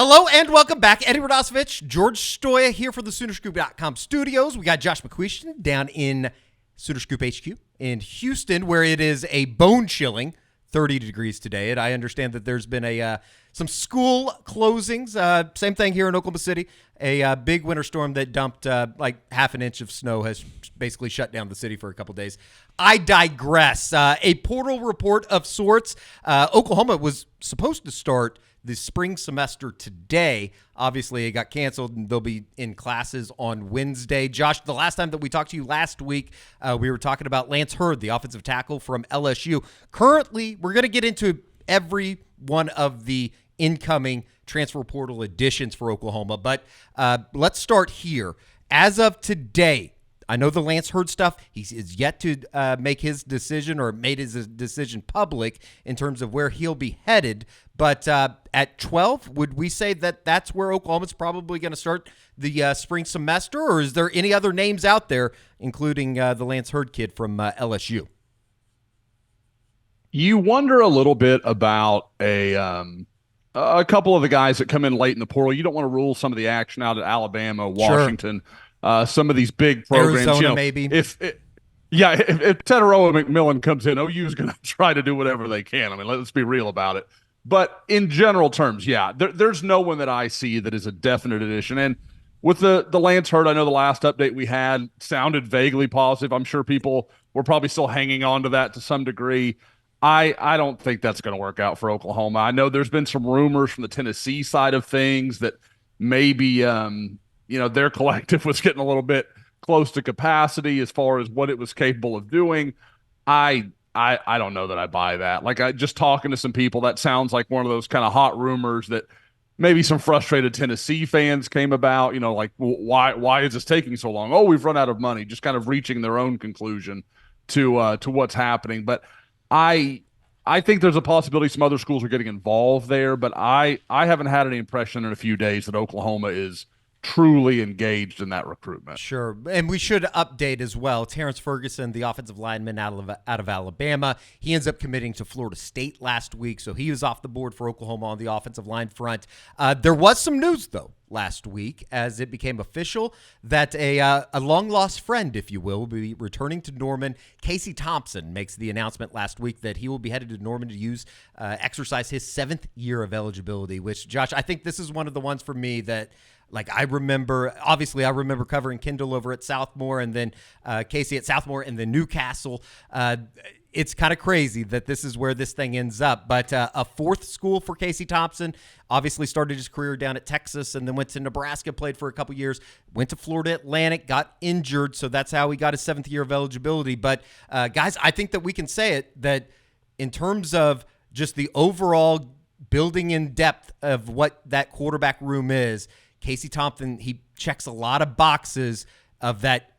Hello and welcome back. Eddie Radosevich, George Stoya here for the SoonerScoop.com studios. We got Josh McQuiston down in Sooner Scoop HQ in Houston, where it is a bone-chilling 30 degrees today. And I understand that there's been some school closings. Same thing here in Oklahoma City. A big winter storm that dumped like half an inch of snow has basically shut down the city for a couple days. I digress. A portal report of sorts. Oklahoma was supposed to start the spring semester today. Obviously, it got canceled, and they'll be in classes on Wednesday. Josh, the last time that we talked to you last week, we were talking about Lance Hurd, the offensive tackle from LSU. Currently, we're going to get into every one of the incoming transfer portal additions for Oklahoma, but let's start here. As of today, I know the Lance Hurd stuff, he is yet to make his decision or made his decision public in terms of where he'll be headed. But at 12, would we say that that's where Oklahoma's probably going to start the spring semester? Or is there any other names out there, including the Lance Hurd kid from LSU? You wonder a little bit about a couple of the guys that come in late in the portal. You don't want to rule some of the action out at Alabama, Washington, some of these big programs. Arizona, maybe. If Teteroa McMillan comes in, OU is going to try to do whatever they can. I mean, let's be real about it. But in general terms, there's no one that I see that is a definite addition. And with the Lance Hurd, I know the last update we had sounded vaguely positive. I'm sure people were probably still hanging on to that to some degree. I don't think that's going to work out for Oklahoma. I know there's been some rumors from the Tennessee side of things that maybe their collective was getting a little bit close to capacity as far as what it was capable of doing. I don't know that I buy that. Like, I just talking to some people, that sounds like one of those kind of hot rumors that maybe some frustrated Tennessee fans came about. Like, why is this taking so long? Oh, we've run out of money. Just kind of reaching their own conclusion to what's happening. But I think there's a possibility some other schools are getting involved there, but I haven't had any impression in a few days that Oklahoma is truly engaged in that recruitment. Sure. And we should update as well. Terrence Ferguson, the offensive lineman out of Alabama, he ends up committing to Florida State last week, so he was off the board for Oklahoma on the offensive line front. There was some news, though, last week as it became official that a long-lost friend, if you will be returning to Norman. Casey Thompson makes the announcement last week that he will be headed to Norman to exercise his 7th year of eligibility, which, Josh, I think this is one of the ones for me that – like, I remember covering Kendall over at Southmore and then Casey at Southmore and then Newcastle. It's kind of crazy that this is where this thing ends up. But a 4th school for Casey Thompson, obviously started his career down at Texas and then went to Nebraska, played for a couple years, went to Florida Atlantic, got injured. So that's how he got his 7th year of eligibility. But, guys, I think that we can say it that in terms of just the overall building in depth of what that quarterback room is, Casey Thompson, he checks a lot of boxes of that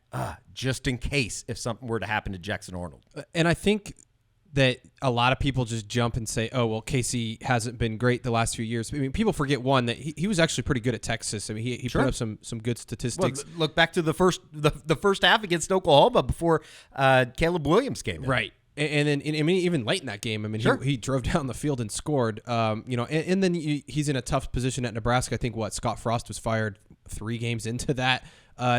just in case if something were to happen to Jackson Arnold. And I think that a lot of people just jump and say, oh, well, Casey hasn't been great the last few years. I mean, people forget, one, that he was actually pretty good at Texas. I mean, he Sure. put up some good statistics. Well, look back to the first half against Oklahoma before Caleb Williams came in. Right. And then, I mean, even late in that game, I mean, Sure. he drove down the field and scored. And then he's in a tough position at Nebraska. I think Scott Frost was fired 3 games into that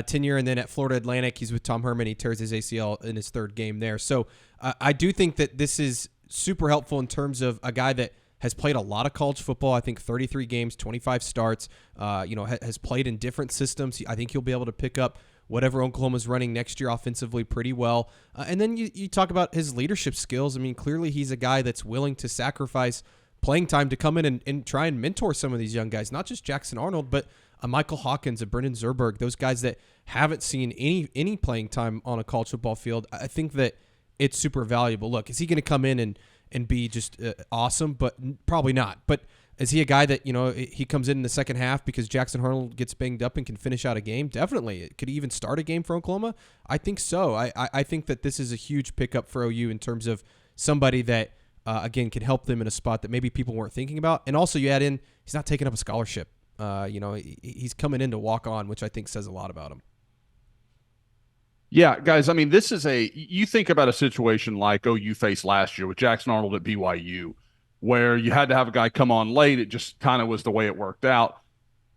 tenure, and then at Florida Atlantic, he's with Tom Herman. He tears his ACL in his 3rd game there. So I do think that this is super helpful in terms of a guy that has played a lot of college football. I think 33 games, 25 starts. Has played in different systems. I think he'll be able to pick up whatever Oklahoma's running next year offensively pretty well. And then you talk about his leadership skills. I mean, clearly he's a guy that's willing to sacrifice playing time to come in and try and mentor some of these young guys, not just Jackson Arnold, but a Michael Hawkins, a Brendan Zerberg, those guys that haven't seen any playing time on a college football field. I think that it's super valuable. Look, is he going to come in and be just awesome? But probably not. But is he a guy that, he comes in the second half because Jackson Arnold gets banged up and can finish out a game? Definitely. Could he even start a game for Oklahoma? I think so. I think that this is a huge pickup for OU in terms of somebody that, again, can help them in a spot that maybe people weren't thinking about. And also you add in, he's not taking up a scholarship. He's coming in to walk on, which I think says a lot about him. Yeah, guys, I mean, you think about a situation like OU faced last year with Jackson Arnold at BYU, where you had to have a guy come on late. It just kind of was the way it worked out.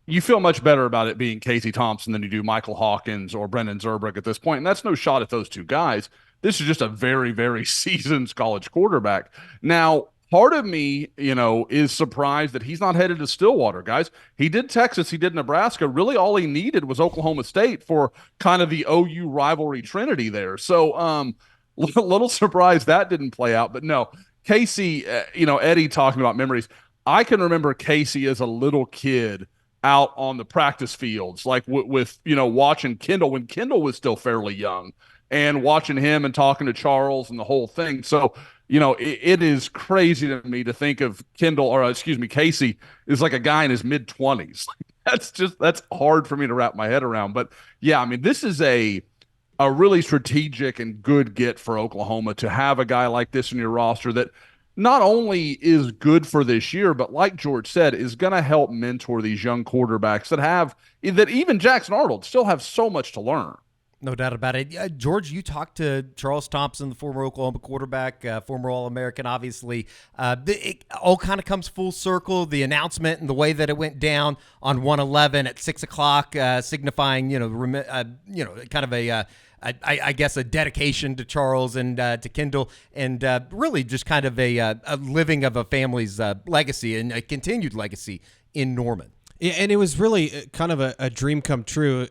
You feel much better about it being Casey Thompson than you do Michael Hawkins or Brendan Zurbrugg at this point. And that's no shot at those two guys. This is just a very, very seasoned college quarterback. Now, part of me, is surprised that he's not headed to Stillwater, guys. He did Texas, he did Nebraska. Really, all he needed was Oklahoma State for kind of the OU rivalry trinity there. So, a little surprised that didn't play out. But no, Casey, Eddie talking about memories. I can remember Casey as a little kid out on the practice fields, like with watching Kendall when Kendall was still fairly young, and watching him and talking to Charles and the whole thing. So, it is crazy to me to think of Casey is like a guy in his mid-20s. That's hard for me to wrap my head around. But yeah, I mean, this is a really strategic and good get for Oklahoma to have a guy like this in your roster that not only is good for this year, but like George said, is going to help mentor these young quarterbacks that even Jackson Arnold still have so much to learn. No doubt about it. George, you talked to Charles Thompson, the former Oklahoma quarterback, former All-American, obviously. It all kind of comes full circle, the announcement and the way that it went down on 1/11 at 6 o'clock, signifying, kind of I guess a dedication to Charles and to Kendall, and really just kind of a living of a family's legacy and a continued legacy in Norman. Yeah, and it was really kind of a dream come true,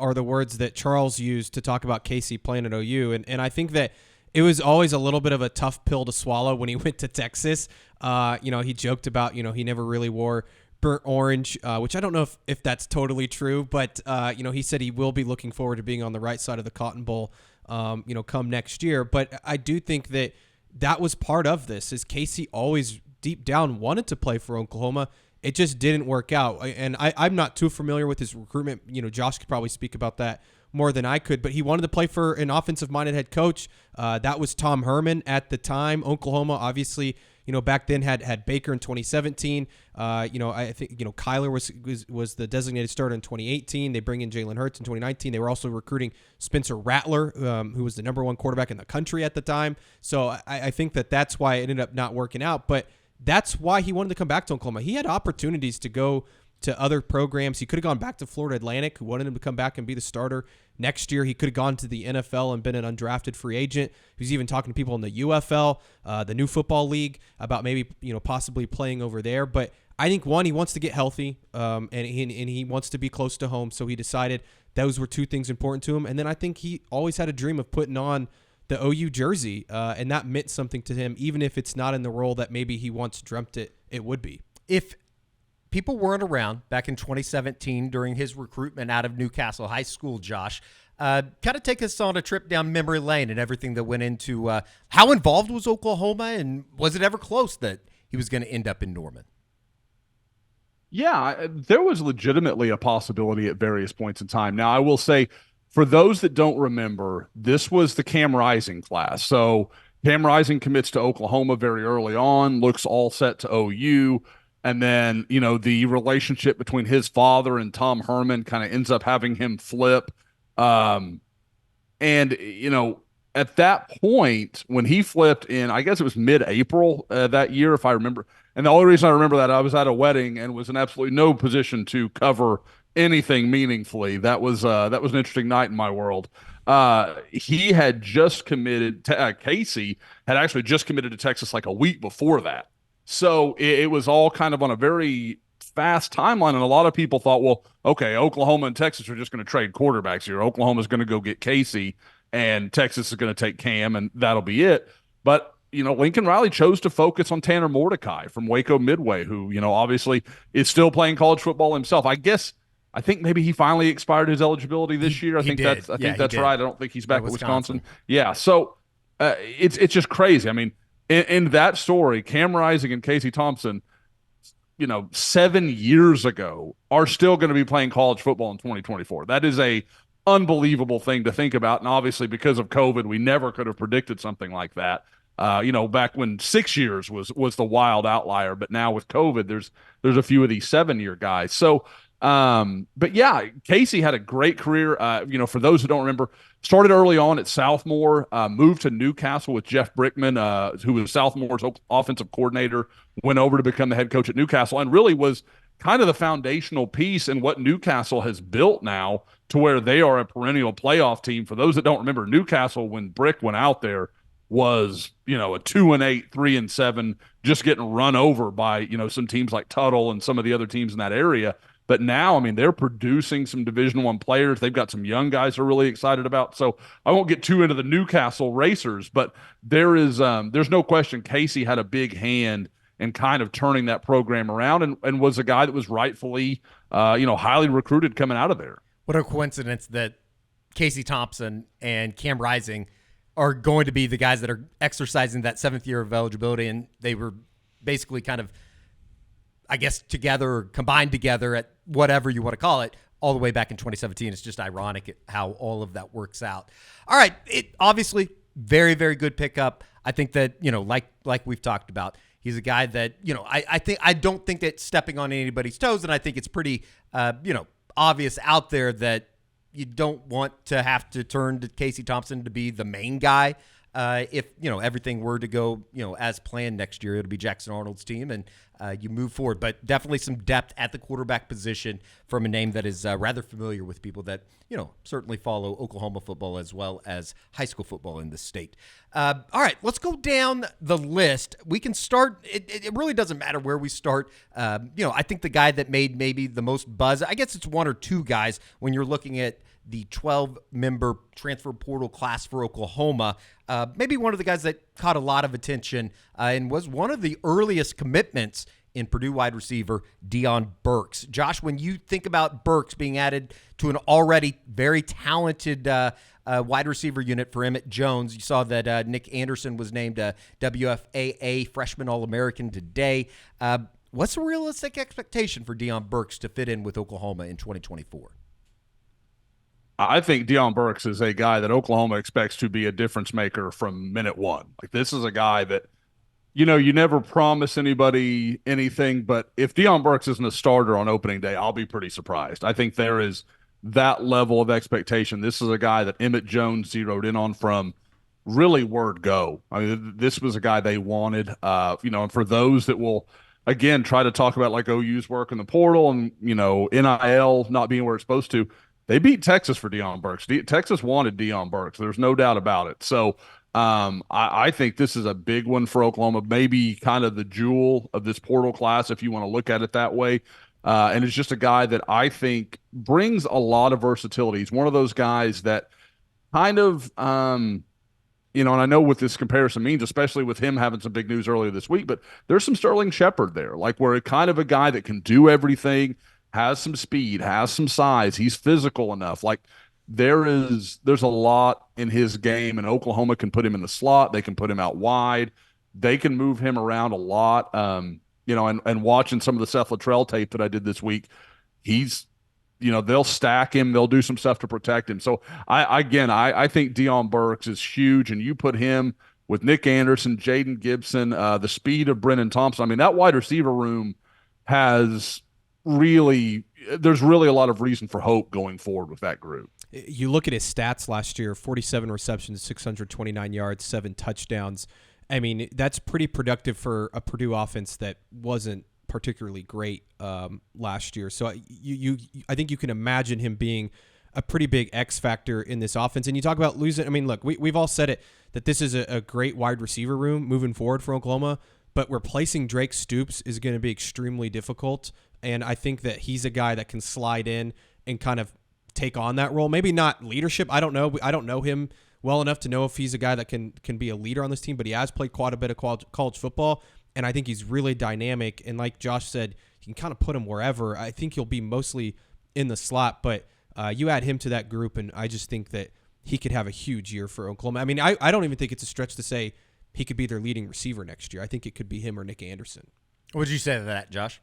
are the words that Charles used to talk about Casey playing at OU. And I think that it was always a little bit of a tough pill to swallow when he went to Texas. He joked about, he never really wore burnt orange, which I don't know if that's totally true, but, he said he will be looking forward to being on the right side of the Cotton Bowl, come next year. But I do think that was part of this, is Casey always deep down wanted to play for Oklahoma. It just didn't work out. And I'm not too familiar with his recruitment. Josh could probably speak about that more than I could, but he wanted to play for an offensive-minded head coach. That was Tom Herman at the time. Oklahoma, obviously, back then had Baker in 2017. I think, Kyler was the designated starter in 2018. They bring in Jalen Hurts in 2019. They were also recruiting Spencer Rattler, who was the number one quarterback in the country at the time. So I think that's why it ended up not working out. But that's why he wanted to come back to Oklahoma. He had opportunities to go to other programs. He could have gone back to Florida Atlantic, who wanted him to come back and be the starter next year. He could have gone to the NFL and been an undrafted free agent. He was even talking to people in the UFL, the new football league, about maybe possibly playing over there. But I think, one, he wants to get healthy, and he wants to be close to home. So he decided those were two things important to him. And then I think he always had a dream of putting on the OU jersey, and that meant something to him, even if it's not in the role that maybe he once dreamt it would be. If people weren't around back in 2017 during his recruitment out of Newcastle High School, Josh, kind of take us on a trip down memory lane and everything that went into how involved was Oklahoma, and was it ever close that he was going to end up in Norman? Yeah, there was legitimately a possibility at various points in time. Now, I will say, for those that don't remember, this was the Cam Rising class. So Cam Rising commits to Oklahoma very early on, looks all set to OU. And then, the relationship between his father and Tom Herman kind of ends up having him flip. At that point, when he flipped in, I guess it was mid-April that year, if I remember. And the only reason I remember that, I was at a wedding and was in absolutely no position to cover anything meaningfully. That was an interesting night in my world. He had just committed Casey had actually just committed to Texas like a week before that. So it was all kind of on a very fast timeline. And a lot of people thought, well, okay, Oklahoma and Texas are just going to trade quarterbacks here. Oklahoma's going to go get Casey and Texas is going to take Cam, and that'll be it. But Lincoln Riley chose to focus on Tanner Mordecai from Waco Midway, who, obviously is still playing college football himself. I think maybe he finally expired his eligibility this year. I think that's right. I don't think he's back at Wisconsin. Yeah. So it's just crazy. I mean, in that story, Cam Rising and Casey Thompson, 7 years ago, are still going to be playing college football in 2024. That is a unbelievable thing to think about. And obviously, because of COVID, we never could have predicted something like that. Back when 6 years was the wild outlier, but now with COVID, there's a few of these 7-year guys. So But yeah, Casey had a great career. For those who don't remember, started early on at Southmore, moved to Newcastle with Jeff Brickman, who was Southmore's offensive coordinator, went over to become the head coach at Newcastle, and really was kind of the foundational piece in what Newcastle has built now to where they are a perennial playoff team. For those that don't remember, Newcastle, when Brick went out there, was, a 2-8, 3-7, just getting run over by, some teams like Tuttle and some of the other teams in that area. But now, they're producing some Division I players. They've got some young guys they're really excited about. So I won't get too into the Newcastle racers, but there's no question Casey had a big hand in kind of turning that program around, and was a guy that was rightfully, highly recruited coming out of there. What a coincidence that Casey Thompson and Cam Rising are going to be the guys that are exercising that 7th year of eligibility, and they were basically kind of, I guess, together or combined together at whatever you want to call it, all the way back in 2017. It's just ironic how all of that works out. All right, it obviously very, very good pickup. I think that, like we've talked about, he's a guy that, I don't think that stepping on anybody's toes, and I think it's pretty, obvious out there that you don't want to have to turn to Casey Thompson to be the main guy. If, everything were to go, as planned next year, it'll be Jackson Arnold's team, and you move forward. But definitely some depth at the quarterback position from a name that is rather familiar with people that, certainly follow Oklahoma football as well as high school football in the state. All right, let's go down the list. We can start. It really doesn't matter where we start. I think the guy that made maybe the most buzz, I guess it's one or two guys when you're looking at the 12-member transfer portal class for Oklahoma. Maybe one of the guys that caught a lot of attention and was one of the earliest commitments in Purdue wide receiver Dion Burks. Josh, when you think about Burks being added to an already very talented wide receiver unit for Emmett Jones, you saw that Nick Anderson was named a WFAA Freshman All-American today. What's the realistic expectation for Dion Burks to fit in with Oklahoma in 2024? I think Dion Burks is a guy that Oklahoma expects to be a difference maker from minute one. Like, this is a guy that, you never promise anybody anything, but if Dion Burks isn't a starter on opening day, I'll be pretty surprised. I think there is that level of expectation. This is a guy that Emmett Jones zeroed in on from really word go. This was a guy they wanted, and for those that will, again, try to talk about like OU's work in the portal and, NIL not being where it's supposed to, they beat Texas for Dion Burks. Texas wanted Dion Burks. There's no doubt about it. So I think this is a big one for Oklahoma, maybe kind of the jewel of this portal class, if you want to look at it that way. And it's just a guy that I think brings a lot of versatility. He's one of those guys that kind of, and I know what this comparison means, especially with him having some big news earlier this week, but there's some Sterling Shepard there, like where kind of a guy that can do everything, has some speed, has some size. He's physical enough. Like there's a lot in his game, and Oklahoma can put him in the slot. They can put him out wide. They can move him around a lot. And watching some of the Seth Luttrell tape that I did this week, he's, they'll stack him. They'll do some stuff to protect him. So I think Dion Burks is huge, and you put him with Nick Anderson, Jaden Gibson, the speed of Brennan Thompson. That wide receiver room has there's really a lot of reason for hope going forward with that group. You look at his stats last year: 47 receptions, 629 yards, 7 touchdowns. That's pretty productive for a Purdue offense that wasn't particularly great last year. So I think you can imagine him being a pretty big X factor in this offense. And you talk about losing. Look, we've all said it, that this is a great wide receiver room moving forward for Oklahoma, but replacing Drake Stoops is going to be extremely difficult. And I think that he's a guy that can slide in and kind of take on that role. Maybe not leadership. I don't know. I don't know him well enough to know if he's a guy that can be a leader on this team, but he has played quite a bit of college football, and I think he's really dynamic. And like Josh said, you can kind of put him wherever. I think he'll be mostly in the slot, but you add him to that group, and I just think that he could have a huge year for Oklahoma. I don't even think it's a stretch to say he could be their leading receiver next year. I think it could be him or Nick Anderson. What would you say to that, Josh?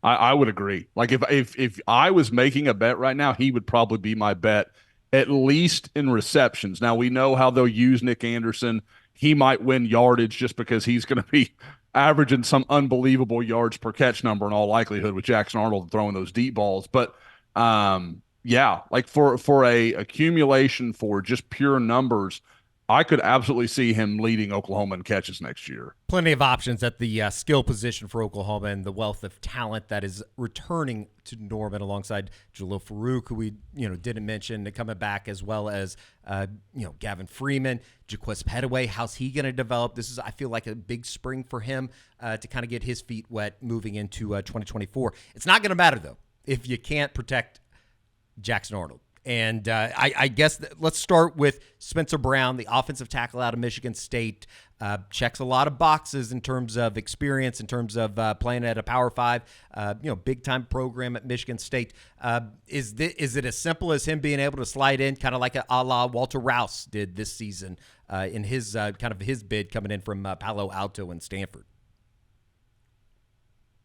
I would agree. Like if I was making a bet right now, he would probably be my bet, at least in receptions. Now we know how they'll use Nick Anderson. he might win yardage just because he's going to be averaging some unbelievable yards per catch number in all likelihood with Jackson Arnold throwing those deep balls. But yeah, like for a accumulation for just pure numbers, I could absolutely see him leading Oklahoma in catches next year. Plenty of options at the skill position for Oklahoma and the wealth of talent that is returning to Norman alongside Jalil Farouk, who we didn't mention, coming back, as well as Gavin Freeman, Jaquez Petaway. How's he going to develop? This is, I feel like, a big spring for him to kind of get his feet wet moving into 2024. It's not going to matter though if you can't protect Jackson Arnold. And I guess let's start with Spencer Brown, the offensive tackle out of Michigan State. Checks a lot of boxes in terms of experience, in terms of playing at a Power 5, big-time program at Michigan State. Is it as simple as him being able to slide in, kind of like a la Walter Rouse did this season in his his bid coming in from Palo Alto and Stanford?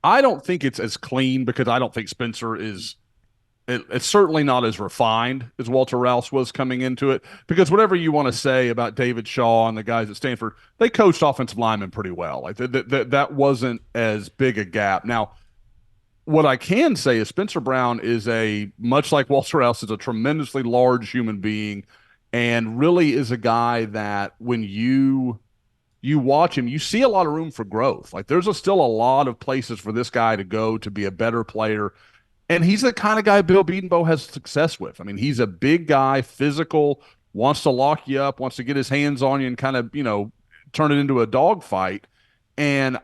I don't think it's as clean because I don't think Spencer is – it's certainly not as refined as Walter Rouse was coming into it, because whatever you want to say about David Shaw and the guys at Stanford, they coached offensive linemen pretty well. Like that wasn't as big a gap. Now, what I can say is Spencer Brown is much like Walter Rouse, is a tremendously large human being, and really is a guy that when you watch him, you see a lot of room for growth. Like there's still a lot of places for this guy to go to be a better player. And he's the kind of guy Bill Bedenbaugh has success with. I mean, he's a big guy, physical, wants to lock you up, wants to get his hands on you and kind of, turn it into a dogfight. And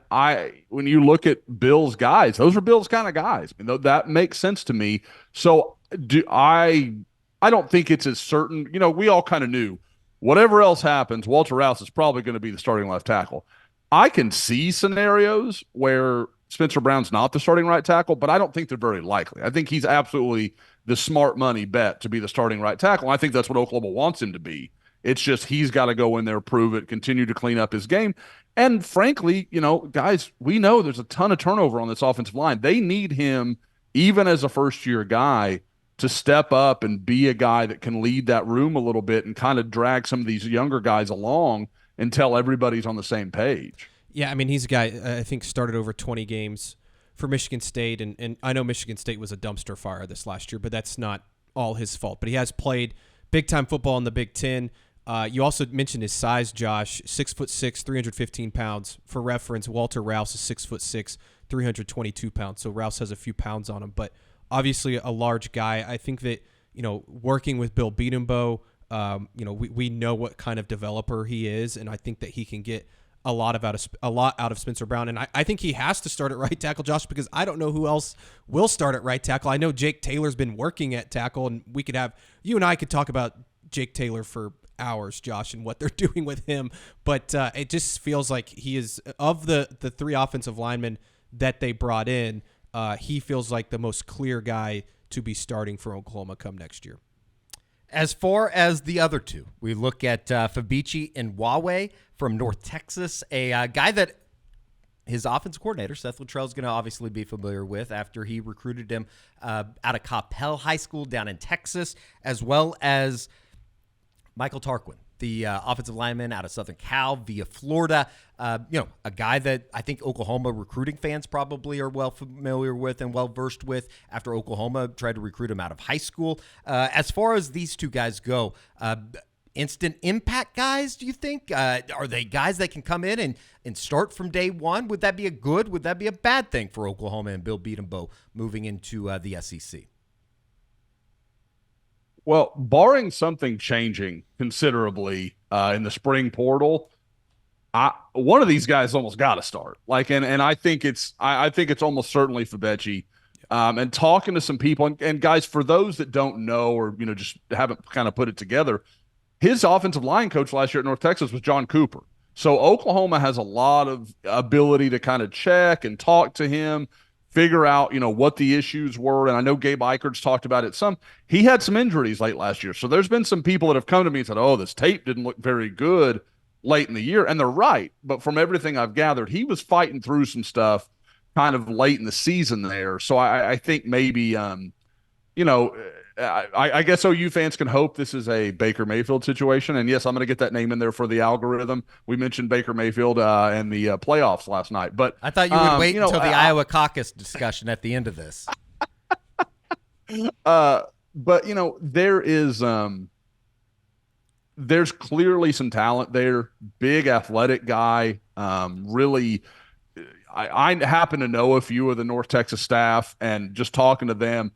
when you look at Bill's guys, those are Bill's kind of guys. I mean, that makes sense to me. So I don't think it's as certain. We all kind of knew whatever else happens, Walter Rouse is probably going to be the starting left tackle. I can see scenarios where Spencer Brown's not the starting right tackle, but I don't think they're very likely. I think he's absolutely the smart money bet to be the starting right tackle. I think that's what Oklahoma wants him to be. It's just he's got to go in there, prove it, continue to clean up his game. And frankly, guys, we know there's a ton of turnover on this offensive line. They need him, even as a first-year guy, to step up and be a guy that can lead that room a little bit and kind of drag some of these younger guys along until everybody's on the same page. Yeah, I mean, he's a guy, I think, started over 20 games for Michigan State, and I know Michigan State was a dumpster fire this last year, but that's not all his fault. But he has played big-time football in the Big Ten. You also mentioned his size, Josh, 6'6", 315 pounds. For reference, Walter Rouse is 6'6", 322 pounds, so Rouse has a few pounds on him, but obviously a large guy. I think that, working with Bill Bedenbaugh, we know what kind of developer he is, and I think that he can get a lot out of Spencer Brown. And I think he has to start at right tackle, Josh, because I don't know who else will start at right tackle. I know Jake Taylor's been working at tackle, and you and I could talk about Jake Taylor for hours, Josh, and what they're doing with him. But it just feels like he is, of the three offensive linemen that they brought in, he feels like the most clear guy to be starting for Oklahoma come next year. As far as the other two, we look at Fabici and Wawe from North Texas, a guy that his offensive coordinator, Seth Luttrell, is going to obviously be familiar with after he recruited him out of Coppell High School down in Texas, as well as Michael Tarquin, the offensive lineman out of Southern Cal via Florida. A guy that I think Oklahoma recruiting fans probably are well familiar with and well versed with after Oklahoma tried to recruit him out of high school. As far as these two guys go, instant impact guys, do you think? Are they guys that can come in and start from day one? Would that be would that be a bad thing for Oklahoma and Bill Bedenbaugh moving into the SEC? Well, barring something changing considerably in the spring portal, one of these guys almost got to start. And I think it's almost certainly Fabici. And talking to some people, and guys, for those that don't know or just haven't kind of put it together, his offensive line coach last year at North Texas was John Cooper. So Oklahoma has a lot of ability to kind of check and talk to him, figure out, what the issues were. And I know Gabe Eichert's talked about it some. He had some injuries late last year. So there's been some people that have come to me and said, oh, this tape didn't look very good late in the year. And they're right. But from everything I've gathered, he was fighting through some stuff kind of late in the season there. So I think maybe you know, I guess OU fans can hope this is a Baker Mayfield situation. And yes, I'm going to get that name in there for the algorithm. We mentioned Baker Mayfield in the playoffs last night, but I thought you would wait you know, until the Iowa caucus discussion at the end of this. But you know, there's clearly some talent there. Big athletic guy. Really, I happen to know a few of the North Texas staff, and just talking to them,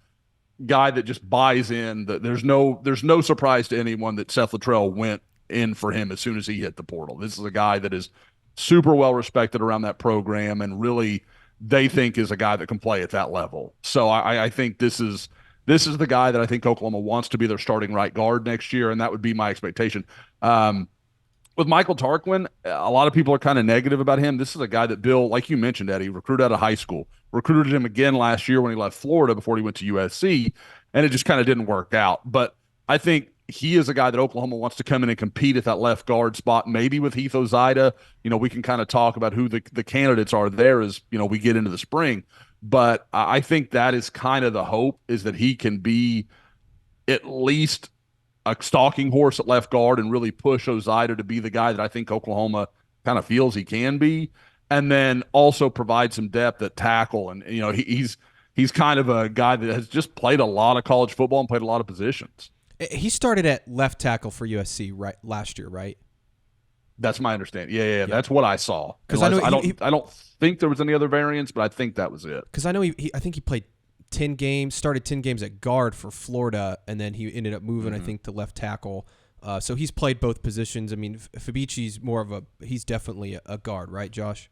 guy that just buys in. That there's no surprise to anyone that Seth Luttrell went in for him as soon as he hit the portal. This is a guy that is super well respected around that program, and really they think is a guy that can play at that level. So I think this is the guy that I think Oklahoma wants to be their starting right guard next year, and that would be my expectation. With Michael Tarquin, a lot of people are kind of negative about him. This is a guy that Bill, like you mentioned, Eddie, recruited out of high school, recruited him again last year when he left Florida before he went to USC, and it just kind of didn't work out. But I think he is a guy that Oklahoma wants to come in and compete at that left guard spot, maybe with Heath Ozida. You know, we can kind of talk about who the candidates are there as, you know, we get into the spring. But I think that is kind of the hope, is that he can be at least a stalking horse at left guard and really push Ozida to be the guy that I think Oklahoma kind of feels he can be, and then also provide some depth at tackle. And you know, he's kind of a guy that has just played a lot of college football and played a lot of positions. He started at left tackle for USC last year, right? That's my understanding. Yeah. That's what I saw. Because I don't think there was any other variants, but I think that was it. Because I know I think he played 10 games, started 10 games at guard for Florida, and then he ended up moving, I think, to left tackle. So he's played both positions. I mean, Fabici's he's definitely a guard, right, Josh?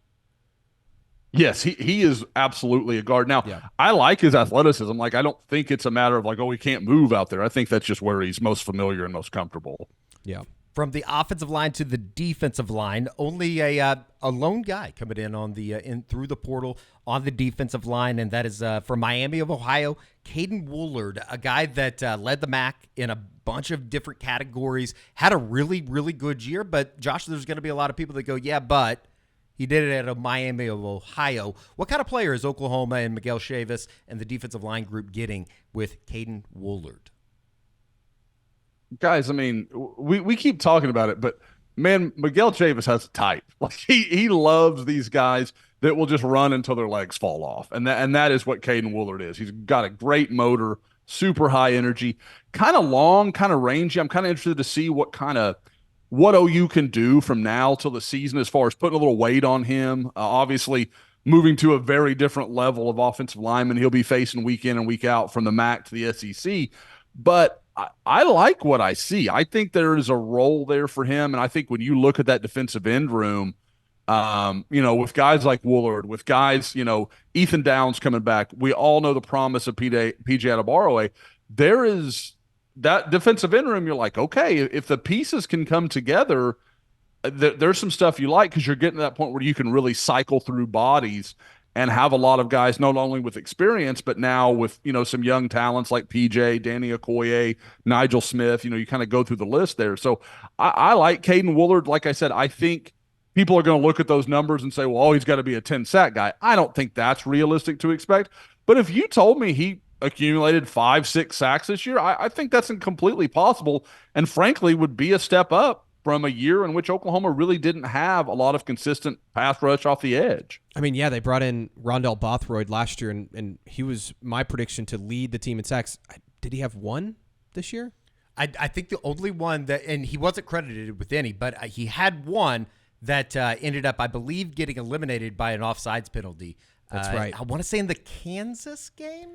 Yes, he is absolutely a guard. Now, I like his athleticism. Like, I don't think it's a matter of like, oh, he can't move out there. I think that's just where he's most familiar and most comfortable. Yeah. From the offensive line to the defensive line, only a lone guy coming in on the in through the portal on the defensive line, and that is from Miami of Ohio, Caden Woolard, a guy that led the MAC in a bunch of different categories, had a really, really good year. But Josh, there's going to be a lot of people that go, yeah, but he did it at a Miami of Ohio. What kind of player is Oklahoma and Miguel Chavis and the defensive line group getting with Caden Woolard? Guys, I mean, we keep talking about it, but man, Miguel Chavis has a type. Like he loves these guys that will just run until their legs fall off, and that is what Caden Woolard is. He's got a great motor, super high energy, kind of long, kind of rangy. I'm kind of interested to see what OU can do from now till the season as far as putting a little weight on him. Obviously, moving to a very different level of offensive lineman he'll be facing week in and week out from the MAC to the SEC, but I like what I see. I think there is a role there for him, and I think when you look at that defensive end room, you know, with guys like Woolard, with guys, you know, Ethan Downs coming back, we all know the promise of PJ Adebawore. There is that defensive end room. You're like, okay, if the pieces can come together, there's some stuff you like, because you're getting to that point where you can really cycle through bodies and have a lot of guys not only with experience, but now with, you know, some young talents like PJ, Danny Okoye, Nigel Smith. You know, you kind of go through the list there. So I like Caden Woolard. Like I said, I think people are going to look at those numbers and say, well, he's got to be a 10-sack guy. I don't think that's realistic to expect. But if you told me he accumulated 5-6 sacks this year, I think that's completely possible, and frankly would be a step up from a year in which Oklahoma really didn't have a lot of consistent pass rush off the edge. I mean, yeah, they brought in Rondell Bothroyd last year, and he was my prediction to lead the team in sacks. Did he have one this year? I think the only one that, and he wasn't credited with any, but he had one that ended up, I believe, getting eliminated by an offsides penalty. That's right. I want to say in the Kansas game?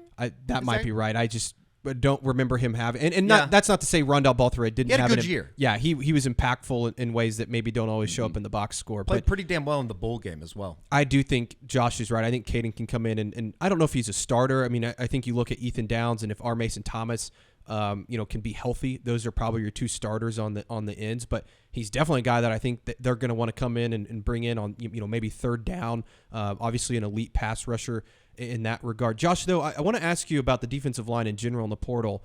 That might be right. I just don't remember him having, and that's not to say Rondell Bothroyd didn't have a good year. Yeah, he was impactful in ways that maybe don't always show up in the box score. Played pretty damn well in the bowl game as well. I do think Josh is right. I think Caden can come in, and I don't know if he's a starter. I mean, I think you look at Ethan Downs, and if R. Mason Thomas, can be healthy, those are probably your two starters on the ends. But he's definitely a guy that I think that they're going to want to come in and bring in on, maybe third down. Obviously an elite pass rusher in that regard. Josh, though, I want to ask you about the defensive line in general in the portal.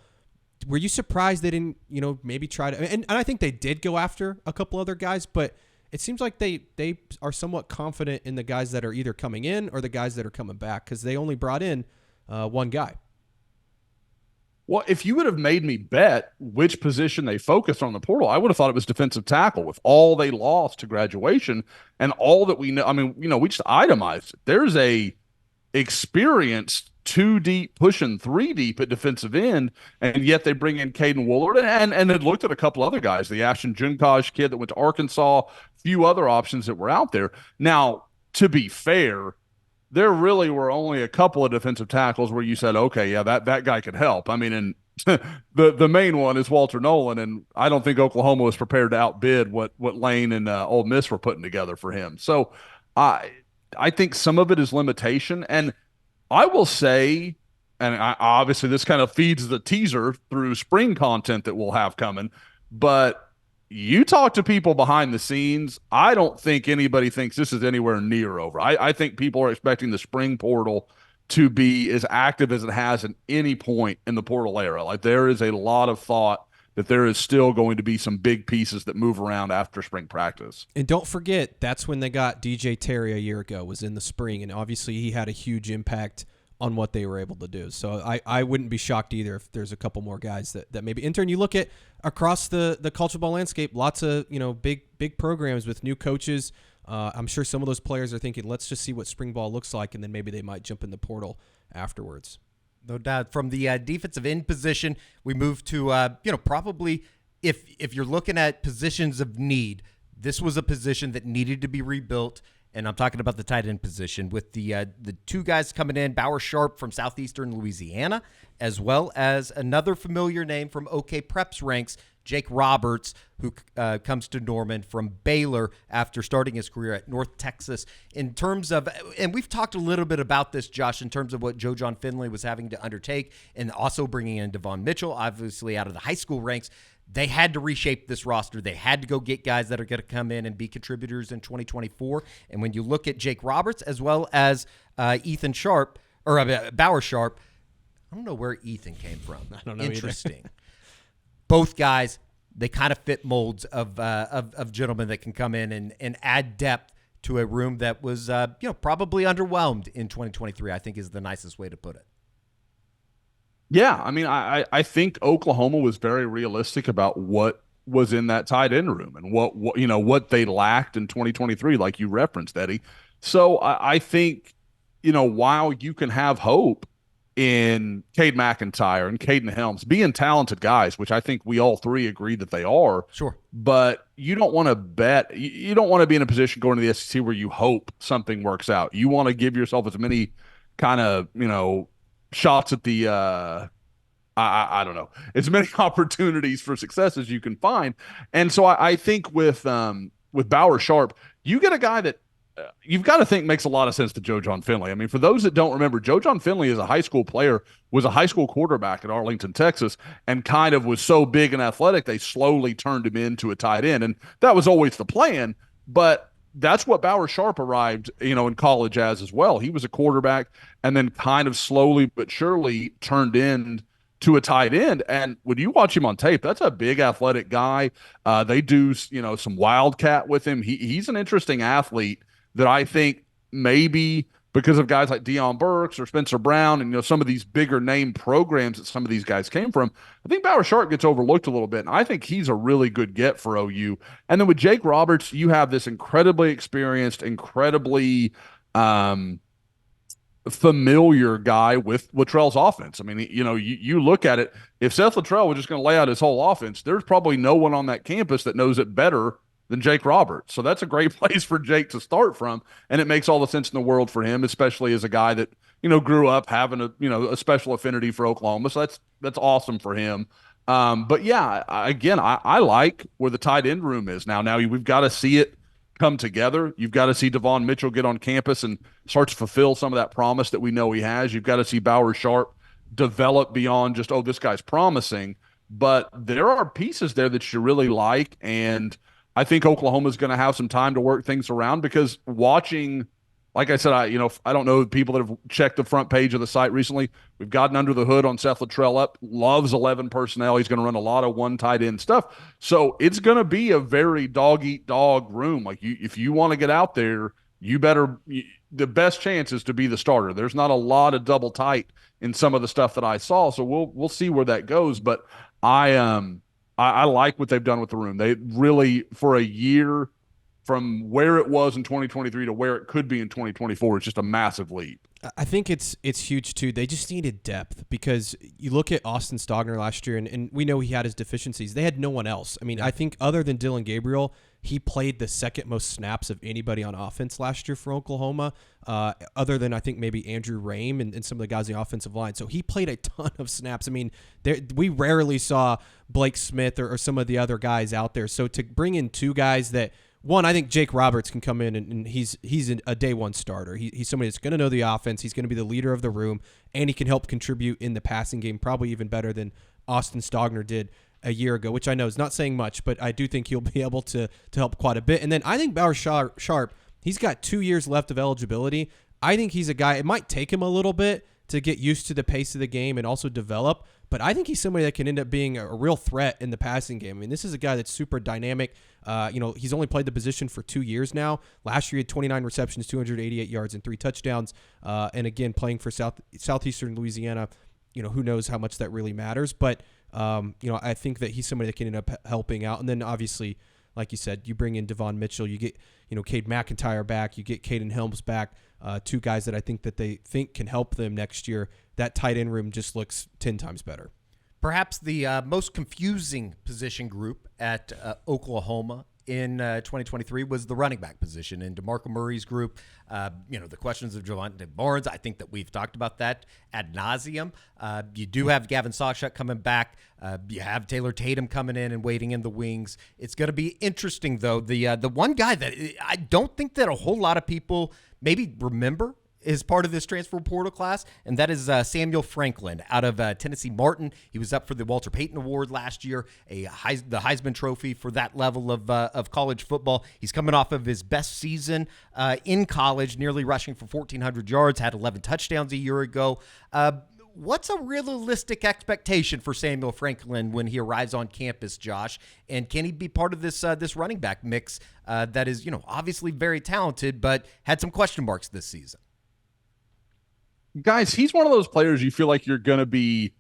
Were you surprised they didn't, maybe try to, and I think they did go after a couple other guys, but it seems like they are somewhat confident in the guys that are either coming in or the guys that are coming back, because they only brought in one guy. Well, if you would have made me bet which position they focused on in the portal, I would have thought it was defensive tackle with all they lost to graduation and all that we know. I mean, we just itemized it. There's a experienced two deep pushing three deep at defensive end, and yet they bring in Caden Woolard and had looked at a couple other guys, the Ashton Junkaj kid that went to Arkansas, a few other options that were out there. Now, to be fair, there really were only a couple of defensive tackles where you said, okay, yeah, that guy could help. I mean, and the main one is Walter Nolan, and I don't think Oklahoma was prepared to outbid what Lane and Ole Miss were putting together for him. So I think some of it is limitation, and I will say, and obviously this kind of feeds the teaser through spring content that we'll have coming, but you talk to people behind the scenes, I don't think anybody thinks this is anywhere near over. I think people are expecting the spring portal to be as active as it has at any point in the portal era. Like, there is a lot of thought that there is still going to be some big pieces that move around after spring practice. And don't forget, that's when they got DJ Terry a year ago, was in the spring, and obviously he had a huge impact on what they were able to do. So I wouldn't be shocked either if there's a couple more guys that maybe enter. And you look at across the college football landscape, lots of big programs with new coaches. I'm sure some of those players are thinking, let's just see what spring ball looks like, and then maybe they might jump in the portal afterwards. No doubt. From the defensive end position, we move to probably if you're looking at positions of need, this was a position that needed to be rebuilt. And I'm talking about the tight end position with the two guys coming in, Bauer Sharp from Southeastern Louisiana, as well as another familiar name from OK Preps ranks, Jake Roberts, who comes to Norman from Baylor after starting his career at North Texas. In terms of, and we've talked a little bit about this, Josh, in terms of what Joe John Finley was having to undertake, and also bringing in Devon Mitchell, obviously out of the high school ranks. They had to reshape this roster. They had to go get guys that are going to come in and be contributors in 2024. And when you look at Jake Roberts as well as Ethan Sharp, or Bauer Sharp, I don't know where Ethan came from. I don't know. Interesting. Both guys, they kind of fit molds of gentlemen that can come in and add depth to a room that was probably underwhelmed in 2023, I think is the nicest way to put it. Yeah, I mean, I think Oklahoma was very realistic about what was in that tight end room and what they lacked in 2023, like you referenced, Eddie. So I think, while you can have hope in Cade McIntyre and Caden Helms being talented guys, which I think we all three agree that they are. Sure. But you don't want to bet. You don't want to be in a position going to the SEC where you hope something works out. You want to give yourself as many kind of, shots at the I don't know, as many opportunities for success as you can find. And so I think with Bauer Sharp, you get a guy that you've got to think makes a lot of sense to Joe John Finley. I mean, for those that don't remember, Joe John Finley is a high school player, was a high school quarterback at Arlington, Texas, and kind of was so big and athletic, they slowly turned him into a tight end. And that was always the plan, but that's what Bauer Sharp arrived, in college as well. He was a quarterback and then kind of slowly but surely turned into a tight end. And when you watch him on tape, that's a big athletic guy. They do, some wildcat with him. He's an interesting athlete that I think maybe because of guys like Dion Burks or Spencer Brown and some of these bigger name programs that some of these guys came from, I think Bauer Sharp gets overlooked a little bit, and I think he's a really good get for OU. And then with Jake Roberts, you have this incredibly experienced, incredibly familiar guy with Luttrell's offense. I mean, you look at it, if Seth Luttrell was just going to lay out his whole offense, there's probably no one on that campus that knows it better than Jake Roberts. So that's a great place for Jake to start from, and it makes all the sense in the world for him, especially as a guy that grew up having a special affinity for Oklahoma. So that's awesome for him. But yeah, I like where the tight end room is now. Now we've got to see it come together. You've got to see Devon Mitchell get on campus and start to fulfill some of that promise that we know he has. You've got to see Bauer Sharp develop beyond just, this guy's promising. But there are pieces there that you really like, and I think Oklahoma's going to have some time to work things around, because watching, like I said, I don't know people that have checked the front page of the site recently. We've gotten under the hood on Seth Luttrell up, loves 11 personnel. He's going to run a lot of one tight end stuff. So it's going to be a very dog-eat-dog room. Like if you want to get out there, the best chance is to be the starter. There's not a lot of double tight in some of the stuff that I saw, so we'll see where that goes. But I like what they've done with the room. They really, for a year, from where it was in 2023 to where it could be in 2024, it's just a massive leap. I think it's huge too. They just needed depth, because you look at Austin Stogner last year, and we know he had his deficiencies. They had no one else. I mean, I think other than Dylan Gabriel, he played the second most snaps of anybody on offense last year for Oklahoma, other than I think maybe Andrew Rame and some of the guys on the offensive line. So he played a ton of snaps. I mean, we rarely saw Blake Smith or some of the other guys out there. So to bring in two guys that, one, I think Jake Roberts can come in and he's a day one starter. He's somebody that's going to know the offense. He's going to be the leader of the room, and he can help contribute in the passing game, probably even better than Austin Stogner did a year ago, which I know is not saying much, but I do think he'll be able to help quite a bit. And then I think Bauer Sharp, he's got 2 years left of eligibility. I think he's a guy, it might take him a little bit to get used to the pace of the game and also develop, but I think he's somebody that can end up being a real threat in the passing game. I mean, this is a guy that's super dynamic. He's only played the position for 2 years now. Last year he had 29 receptions, 288 yards, and 3 touchdowns. And again, playing for Southeastern Louisiana, who knows how much that really matters. But, I think that he's somebody that can end up helping out. And then obviously, like you said, you bring in Devon Mitchell, you get, Cade McIntyre back, you get Caden Helms back, 2 guys that I think that they think can help them next year. That tight end room just looks 10 times better. Perhaps the most confusing position group at Oklahoma in 2023 was the running back position. In DeMarco Murray's group, the questions of Javonte Barnes, I think that we've talked about that ad nauseum. You do have Gavin Sawchuk coming back. You have Taylor Tatum coming in and waiting in the wings. It's going to be interesting, though. The one guy that I don't think that a whole lot of people maybe remember is part of this transfer portal class, and that is Samuel Franklin out of Tennessee Martin. He was up for the Walter Payton Award last year, the Heisman Trophy for that level of college football. He's coming off of his best season in college, nearly rushing for 1,400 yards, had 11 touchdowns a year ago. What's a realistic expectation for Samuel Franklin when he arrives on campus, Josh? And can he be part of this running back mix that is, obviously very talented, but had some question marks this season? Guys, he's one of those players you feel like you're going to be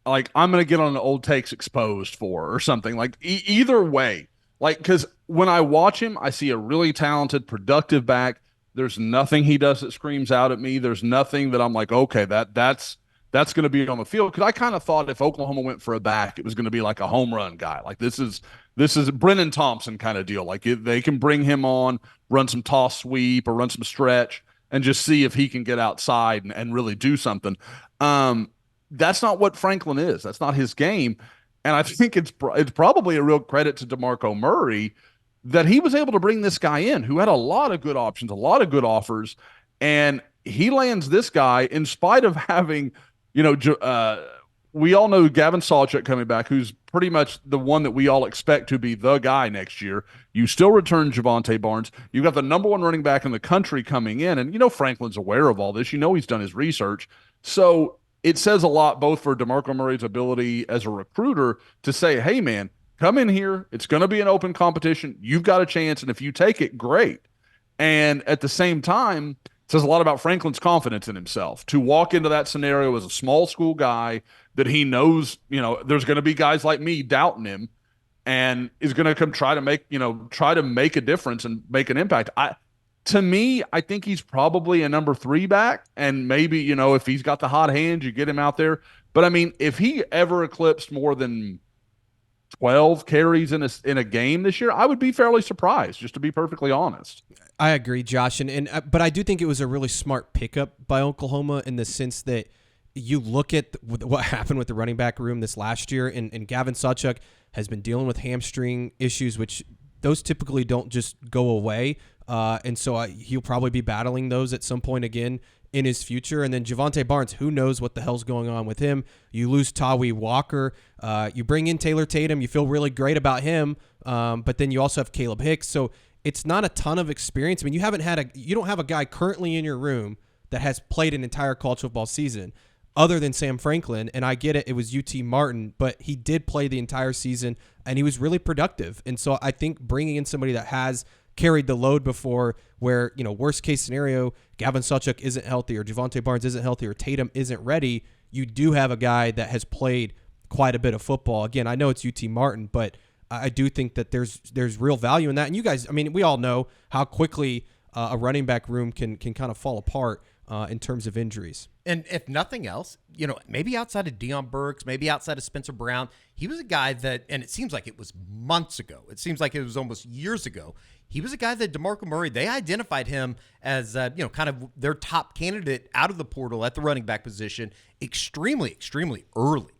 like, I'm going to get on an old takes exposed for or something. Like either way, like, because when I watch him, I see a really talented, productive back. There's nothing he does that screams out at me. There's nothing that I'm like, okay, that's going to be on the field. Because I kind of thought if Oklahoma went for a back, it was going to be like a home run guy. Like this is Brennan Thompson kind of deal. Like they can bring him on, run some toss sweep or run some stretch, and just see if he can get outside and really do something. That's not what Franklin is. That's not his game. And I think it's probably a real credit to DeMarco Murray that he was able to bring this guy in who had a lot of good options, a lot of good offers, and he lands this guy in spite of having, we all know Gavin Sawchuk coming back, who's pretty much the one that we all expect to be the guy next year. You still return Javonte Barnes. You've got the number 1 running back in the country coming in, and Franklin's aware of all this. He's done his research. So it says a lot both for DeMarco Murray's ability as a recruiter to say, hey, man, come in here. It's going to be an open competition. You've got a chance, and if you take it, great. And at the same time, it says a lot about Franklin's confidence in himself to walk into that scenario as a small school guy that he knows, there's going to be guys like me doubting him and is going to come try to make a difference and make an impact. To me, I think he's probably a number 3 back, and maybe, if he's got the hot hand, you get him out there. But I mean, if he ever eclipsed more than 12 carries in a game this year, I would be fairly surprised, just to be perfectly honest. I agree, Josh, but I do think it was a really smart pickup by Oklahoma in the sense that you look at what happened with the running back room this last year, and Gavin Sawchuk has been dealing with hamstring issues, which those typically don't just go away, and so he'll probably be battling those at some point again in his future. And then Javonte Barnes, who knows what the hell's going on with him. You lose Tawi Walker. You bring in Taylor Tatum. You feel really great about him, but then you also have Caleb Hicks. So it's not a ton of experience. I mean, you don't have a guy currently in your room that has played an entire college football season other than Sam Franklin. And I get it. It was UT Martin, but he did play the entire season and he was really productive. And so I think bringing in somebody that has carried the load before where, worst case scenario, Gavin Sawchuk isn't healthy or Javonte Barnes isn't healthy or Tatum isn't ready. You do have a guy that has played quite a bit of football. Again, I know it's UT Martin, but I do think that there's real value in that. And you guys, we all know how quickly a running back room can kind of fall apart in terms of injuries. And if nothing else, maybe outside of Dion Burks, maybe outside of Spencer Brown, he was a guy that, and it seems like it was months ago. It seems like it was almost years ago. He was a guy that DeMarco Murray, they identified him as, kind of their top candidate out of the portal at the running back position extremely, extremely early.